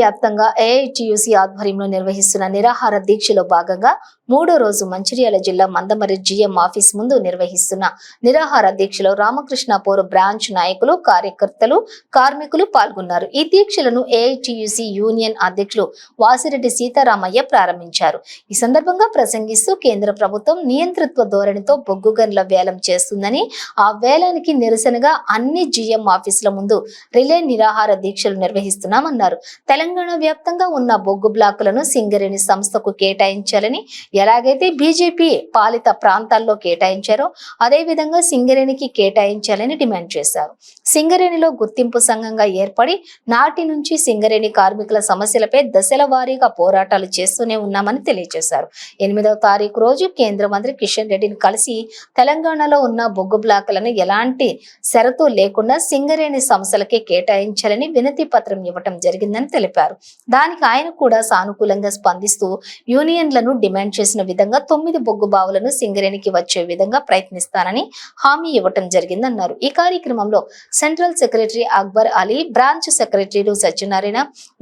వ్యాప్తంగా ఏఐటియుసి ఆధ్వర్యంలో నిర్వహిస్తున్న నిరాహార దీక్షలో భాగంగా మూడో రోజు మంచిర్యాల జిల్లా మందమరి జిఎం ఆఫీస్ ముందు నిర్వహిస్తున్న నిరాహార దీక్షలో రామకృష్ణాపూర్ బ్రాంచ్ నాయకులు, కార్యకర్తలు, కార్మికులు పాల్గొన్నారు. ఈ దీక్షలను ఏఐటియుసి యూనియన్ అధ్యక్షులు వాసిరెడ్డి సీతారామయ్య ప్రారంభించారు. ఈ సందర్భంగా ప్రసంగిస్తూ కేంద్ర ప్రభుత్వం నియంతృత్వ ధోరణితో బొగ్గు గనుల వేలం చేస్తుందని, ఆ వేలానికి నిరసనగా అన్ని జిఎం ఆఫీసుల ముందు రిలే నిరాహార దీక్షలు నిర్వహిస్తున్నామన్నారు. తెలంగాణ వ్యాప్తంగా ఉన్న బొగ్గు బ్లాకులను సింగరేణి సంస్థకు కేటాయించాలని, ఎలాగైతే బీజేపీ పాలిత ప్రాంతాల్లో కేటాయించారో అదే విధంగా సింగరేణికి కేటాయించాలని డిమాండ్ చేశారు. సింగరేణిలో గుర్తింపు సంఘంగా ఏర్పడి నాటి నుంచి సింగరేణి కార్మికుల సమస్యలపై దశల వారీగా పోరాటాలు చేస్తూనే ఉన్నామని తెలియజేశారు. 8వ తారీఖు రోజు కేంద్ర మంత్రి కిషన్ రెడ్డిని కలిసి తెలంగాణలో ఉన్న బొగ్గు బ్లాకులను ఎలాంటి షరతు లేకుండా సింగరేణి సంస్థలకే కేటాయించాలని వినతి పత్రం ఇవ్వటం జరిగిందని తెలిపారు. దానికి ఆయన కూడా సానుకూలంగా స్పందిస్తూ యూనియన్లను డిమాండ్ చేసిన విధంగా 9 బొగ్గు బావులను సింగరేణికి వచ్చే విధంగా ప్రయత్నిస్తానని హామీ ఇవ్వటం జరిగిందన్నారు. ఈ కార్యక్రమంలో central secretary Akbar Ali, branch సెక్రటరీలు సత్యనారాయణ,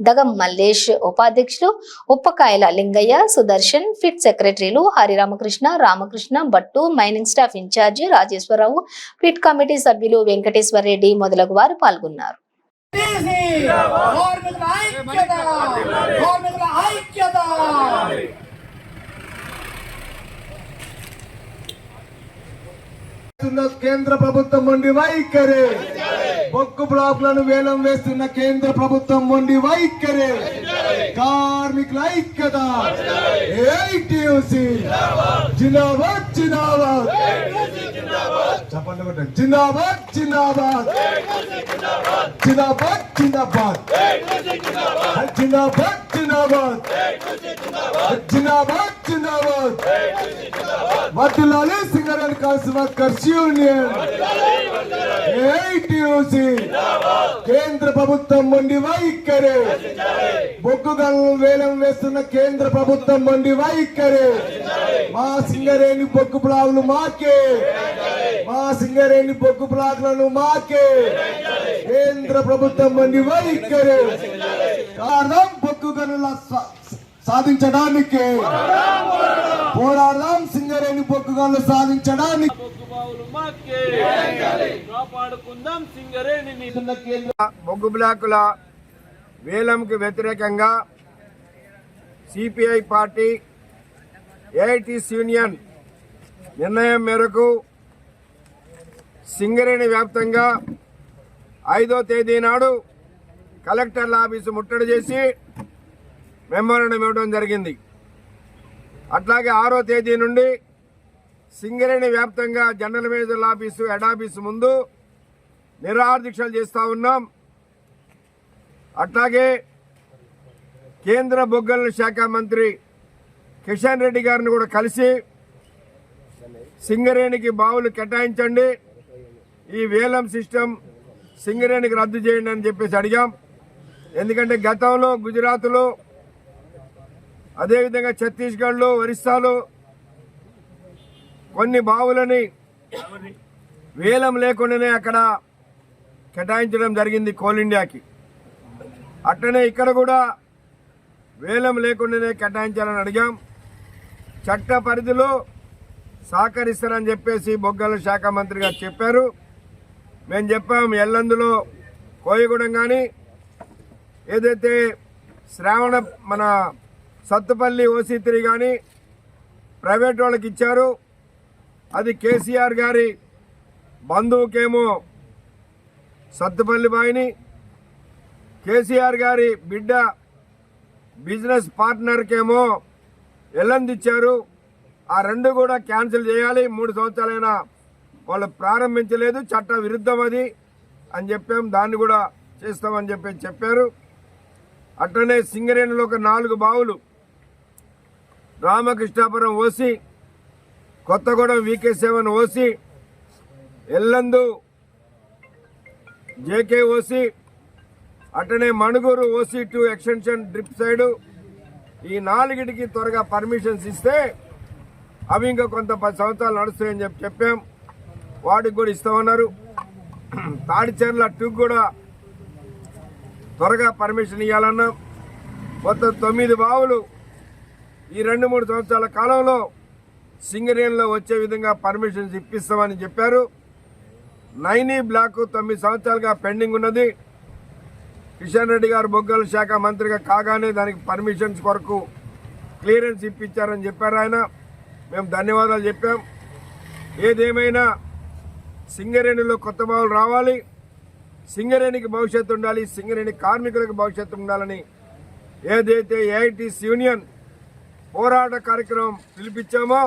దగం మల్లేష్, ఉపాధ్యక్షులు ఉప్పకాయల లింగయ్య, సుదర్శన్, ఫిట్ సెక్రటరీలు Hariramakrishna, Ramakrishna Bhattu, mining staff incharge Rajeshwararao, pit committee సభ్యులు వెంకటేశ్వర రెడ్డి మొదలగు వారు పాల్గొన్నారు. కేంద్ర ప్రభుత్వం మొండి వైఖరి, బొగ్గు బ్లాకులను వేలం వేస్తున్న కేంద్ర ప్రభుత్వం మొండి వైఖరి, కార్మికుల ఐక్యత, ఏఐటియుసి జిందాబాద్ జిందాబాద్, చెప్పండి కొట్టండి, జిందాబాద్ జిందాబాద్, జిందాబాద్ జిందాబాద్, జిందాబాద్ జిందాబాద్, జిందాబాద్ జిందాబాద్. వర్ధిల్లాలి Singareni council workers union, AITUC కేంద్ర ప్రభుత్వం మొండి వైఖరి, బొగ్గు గనులను వేలం వేస్తున్న కేంద్ర ప్రభుత్వం మొండి వైఖరి, మా సింగరేణి బొగ్గు బ్లాకులు మాకే, మా సింగరేణి బొగ్గు బ్లాకులను మాకే, కేంద్ర ప్రభుత్వం మొండి వైఖరి. కారణం బొగ్గు గనుల సాధించడానికి పోరాడదాం, సింగరేణి బొగ్గు గనులు సాధించడానికి. బొగ్గు బ్లాకుల వేలంకి వ్యతిరేకంగా సిపిఐ పార్టీ, ఏఐటిసి యూనియన్ నిర్ణయం మేరకు సింగరేణి వ్యాప్తంగా 5వ తేదీ నాడు కలెక్టర్ల ఆఫీసు ముట్టడి చేసి మెమోరాండం ఇవ్వడం జరిగింది. అట్లాగే 6వ తేదీ నుండి సింగరేణి వ్యాప్తంగా జనరల్ మేనేజర్ల ఆఫీసు, హెడ్ ఆఫీసు ముందు నిరాహార దీక్షలు చేస్తూ ఉన్నాం. అట్లాగే కేంద్ర బొగ్గు శాఖ మంత్రి కిషన్ రెడ్డి గారిని కూడా కలిసి సింగరేణికి బావులు కేటాయించండి, ఈ వేలం సిస్టమ్ సింగరేణికి రద్దు చేయండి అని చెప్పేసి అడిగాం. ఎందుకంటే గతంలో గుజరాత్లో, అదేవిధంగా ఛత్తీస్గఢ్లో, ఒరిస్సాలో కొన్ని బావులని వేలం లేకుండానే అక్కడ కేటాయించడం జరిగింది కోల్ ఇండియాకి. అట్లనే ఇక్కడ కూడా వేలం లేకుండానే కేటాయించాలని అడిగాం. చట్ట పరిధిలో సహకరిస్తారని చెప్పేసి బొగ్గల శాఖ మంత్రి గారు చెప్పారు. మేము చెప్పాం, ఎల్లందులో కోయగూడెం కానీ, ఏదైతే శ్రావణ మన సత్తుపల్లి ఓసీ3 కానీ ప్రైవేట్ వాళ్ళకి ఇచ్చారు. అది కేసీఆర్ గారి బంధువుకేమో సత్తుపల్లి బాయిని, కేసీఆర్ గారి బిడ్డ బిజినెస్ పార్ట్నర్కేమో ఎల్లంది ఇచ్చారు. ఆ రెండు కూడా క్యాన్సిల్ చేయాలి. 3 సంవత్సరాలైనా వాళ్ళు ప్రారంభించలేదు, చట్ట విరుద్ధం అది అని చెప్పాం. దాన్ని కూడా చేస్తామని చెప్పారు. అట్లనే సింగరేణిలో ఒక 4 బావులు Ramakrishnapuram OC, Kothagudem VK7 OC, Yellandu JK OC, అట్లనే Manuguru OC2 extension drip side, ఈ 4టికి త్వరగా పర్మిషన్స్ ఇస్తే అవి ఇంకా కొంత 10 సంవత్సరాలు నడుస్తాయని చెప్పాం. వాటికి కూడా ఇస్తామన్నారు. తాడిచెర్ల 2 కూడా త్వరగా పర్మిషన్ ఇవ్వాలన్నాం. మొత్తం 9 బావులు ఈ 2-3 సంవత్సరాల కాలంలో సింగరేణిలో వచ్చే విధంగా పర్మిషన్స్ ఇప్పిస్తామని చెప్పారు. నైనీ బ్లాక్ 9 సంవత్సరాలుగా పెండింగ్ ఉన్నది. కిషన్ రెడ్డి గారు బొగ్గల శాఖ మంత్రిగా కాగానే దానికి పర్మిషన్స్ కొరకు క్లియరెన్స్ ఇప్పించారని చెప్పారు ఆయన. మేము ధన్యవాదాలు చెప్పాం. ఏదేమైనా సింగరేణిలో కొత్త బావులు రావాలి, సింగరేణికి భవిష్యత్తు ఉండాలి, సింగరేణి కార్మికులకు భవిష్యత్తు ఉండాలని ఏదైతే ఏఐటీసీ యూనియన్ పోరాట కార్యక్రమం పిలిపించామో